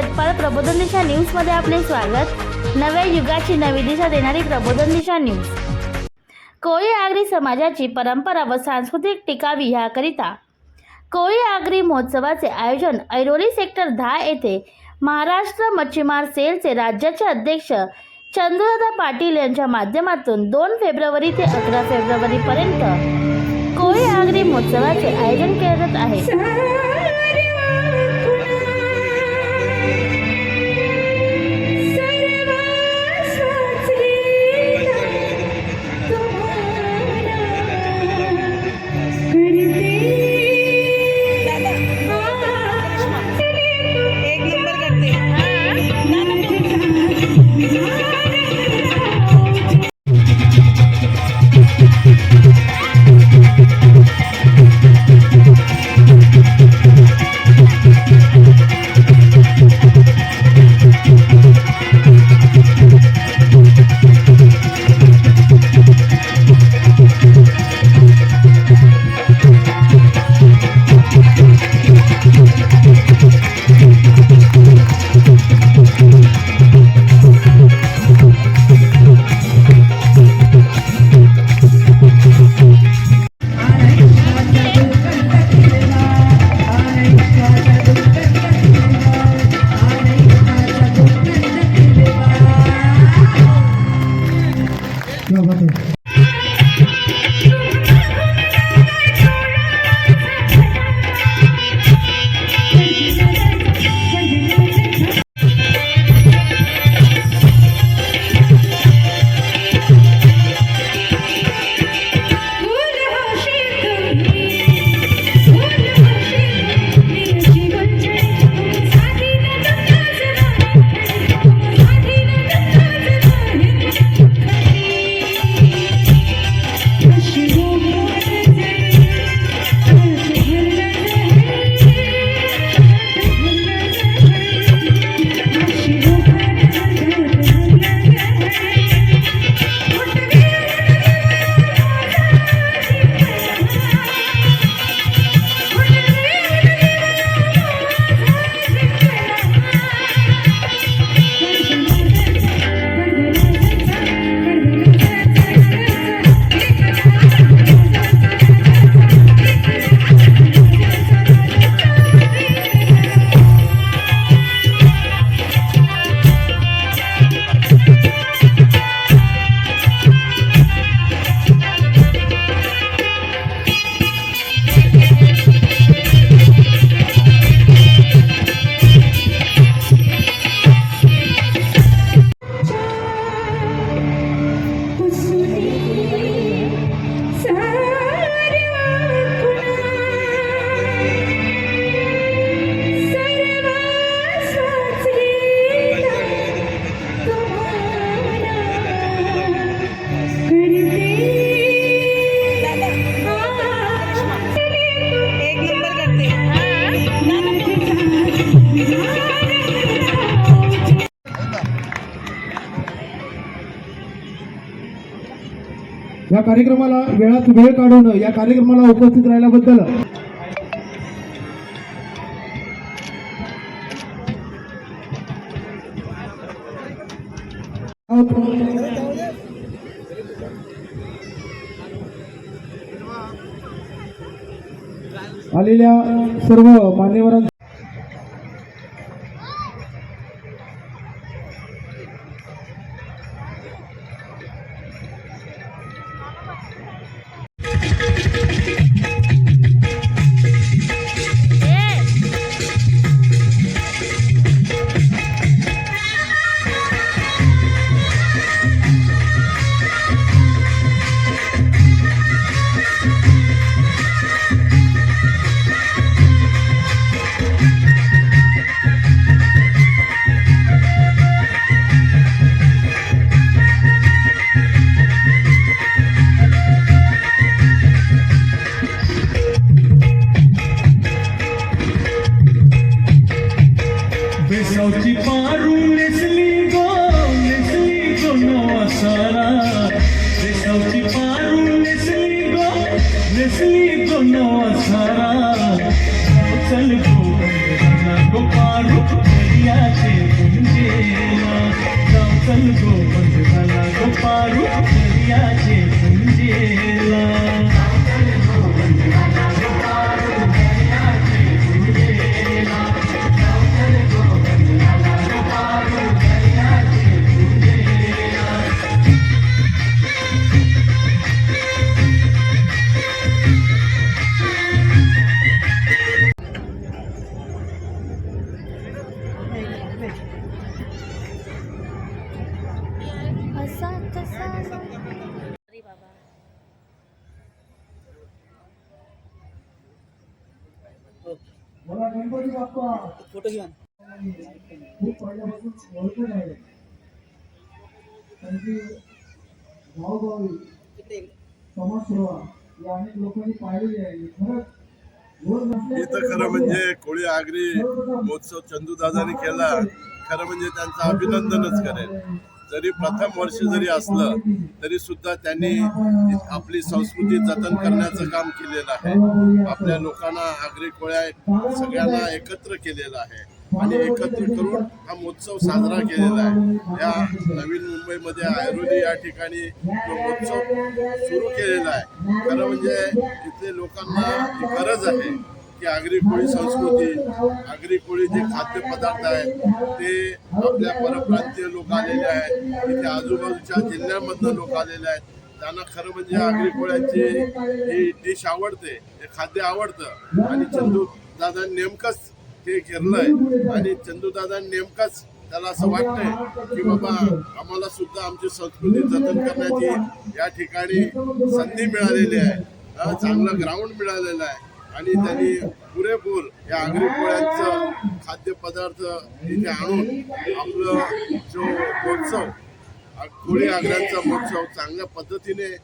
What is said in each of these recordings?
यत्पाल प्रबोधन दिशा न्यूज मध्ये आपले स्वागत। नव्या युगाची नवी दिशा देणारी प्रबोधन दिशा न्यूज। कोळी आगरी समाजाची परंपरा व सांस्कृतिक टिकावी याकरिता कोळी आगरी महोत्सवाचे आयोजन ऐरोली सेक्टर 10 येथे महाराष्ट्र मच्छीमार सेलचे राज्याचे अध्यक्ष चंद्रदादा पाटील यांच्या माध्यमातून 2 फेब्रुवारी ते 11 फेब्रुवारी पर्यंत कोळी आगरी महोत्सवाचे आयोजन केले जात आहे। या कार्यक्रमाला वेळात वेळ काढून या कार्यक्रमाला उपस्थित राहिल्याबद्दल आलेल्या सर्व मान्यवरांना बेसावची पारू नेसली गो नवा सारा। बेसावची पारू नेसली गो नवा सारा। चल गो पारू सकल गोवंश झाला गो पारू दर्याचे गुंजेला असा कसा अरे बाबा मला गणपती बाप्पा फोटो घ्या खूप पहिल्यापासून ओळखून आहे त्यांची भावभावी समाजसेवा या अनेक लोकांनी पाहिलेली आहे खरंच इथं खरं म्हणजे कोळी आगरी महोत्सव चंदूदादांनी केला. खरं म्हणजे त्यांचं अभिनंदनच करेल. जरी प्रथम वर्ष जरी असलं तरी सुद्धा त्यांनी आपली संस्कृती जतन करण्याचं काम केलेलं आहे. आपल्या लोकांना आगरी कोळ्या सगळ्यांना एकत्र केलेलं आहे आणि एकत्र करून हा महोत्सव साजरा केलेला आहे. या नवीन मुंबईमध्ये ऐरोली या ठिकाणी तो महोत्सव सुरू केलेला आहे. खरं म्हणजे इथले लोकांना गरज आहे की आगरी कोळी संस्कृती, आगरी कोळी जे खाद्यपदार्थ आहेत ते आपल्या परप्रांतीय लोक आलेले आहेत, इथे आजूबाजूच्या जिल्ह्यामधनं लोक आलेले आहेत. त्यांना खरं म्हणजे आगरी कोळ्यांची ही डिश आवडते, हे खाद्य आवडतं आणि चंदूदादा नेमकंच ते केलंय आणि चंदूदादा नेमकंच त्याला असं वाटतंय की बाबा आम्हाला सुद्धा आमची संस्कृती जतन करण्याची या ठिकाणी संधी मिळालेली आहे. चांगलं ग्राउंड मिळालेलं आहे आणि त्यांनी पुरेपूर या आगरी कोळ्यांचं खाद्यपदार्थ इथे आणून आपलं जो महोत्सव कोळी आगऱ्यांचा महोत्सव चांगल्या पद्धतीने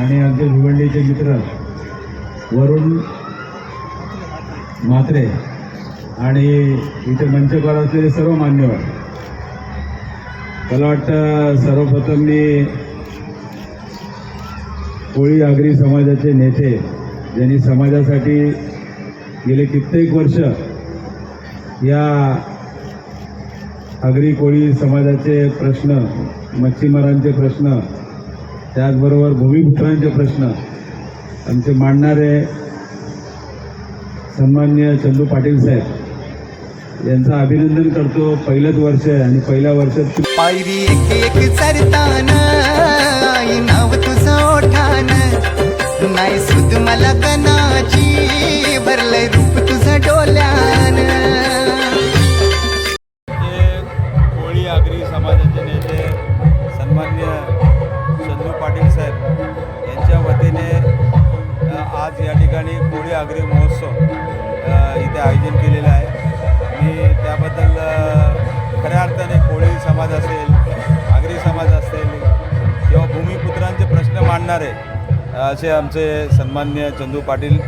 आणि आमचे भिवंडीचे मित्र वरुण म्हात्रे आणि इथे मंचवर असलेले सर्व मान्यवर, मला वाटतं सर्वप्रथम मी कोळी आगरी समाजाचे नेते ज्यांनी समाजासाठी गेले कित्येक वर्ष या आगरी कोळी समाजाचे प्रश्न, मच्छीमारांचे प्रश्न, त्याचबरोबर भूमिपुत्रांचे प्रश्न आमचे मांडणारे सन्माननीय चंदू पाटील साहेब यांचं अभिनंदन करतो. पहिलंच वर्ष आहे आणि पहिल्या वर्षात पायरी एक एक चरतान आई नाव तुझं ओठान नाही सुद मला कनाची भरलंय रूप तुझं डोल्यान. कोळी आगरी समाजाचे नेते ठिकाणी कोळी आगरी महोत्सव इथे आयोजन केलेलं आहे. मी त्याबद्दल खऱ्या अर्थाने कोळी समाज असेल, आगरी समाज असेल किंवा भूमिपुत्रांचे प्रश्न मांडणारे असे आमचे सन्माननीय चंदू पाटील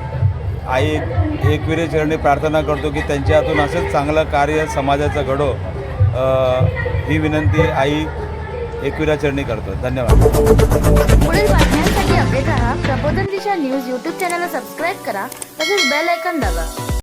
आई एकविरे चरणी प्रार्थना करतो की त्यांच्या हातून असंच चांगलं कार्य समाजाचं घडो, ही विनंती आई एकविरा चरणी करतो. धन्यवाद. पुढील बातम्यांसाठी अपडेट राहा. प्रबोधन दिशा न्यूज यूट्यूब चॅनलला सबस्क्राईब करा तसेच बेल आयकॉन दाबा.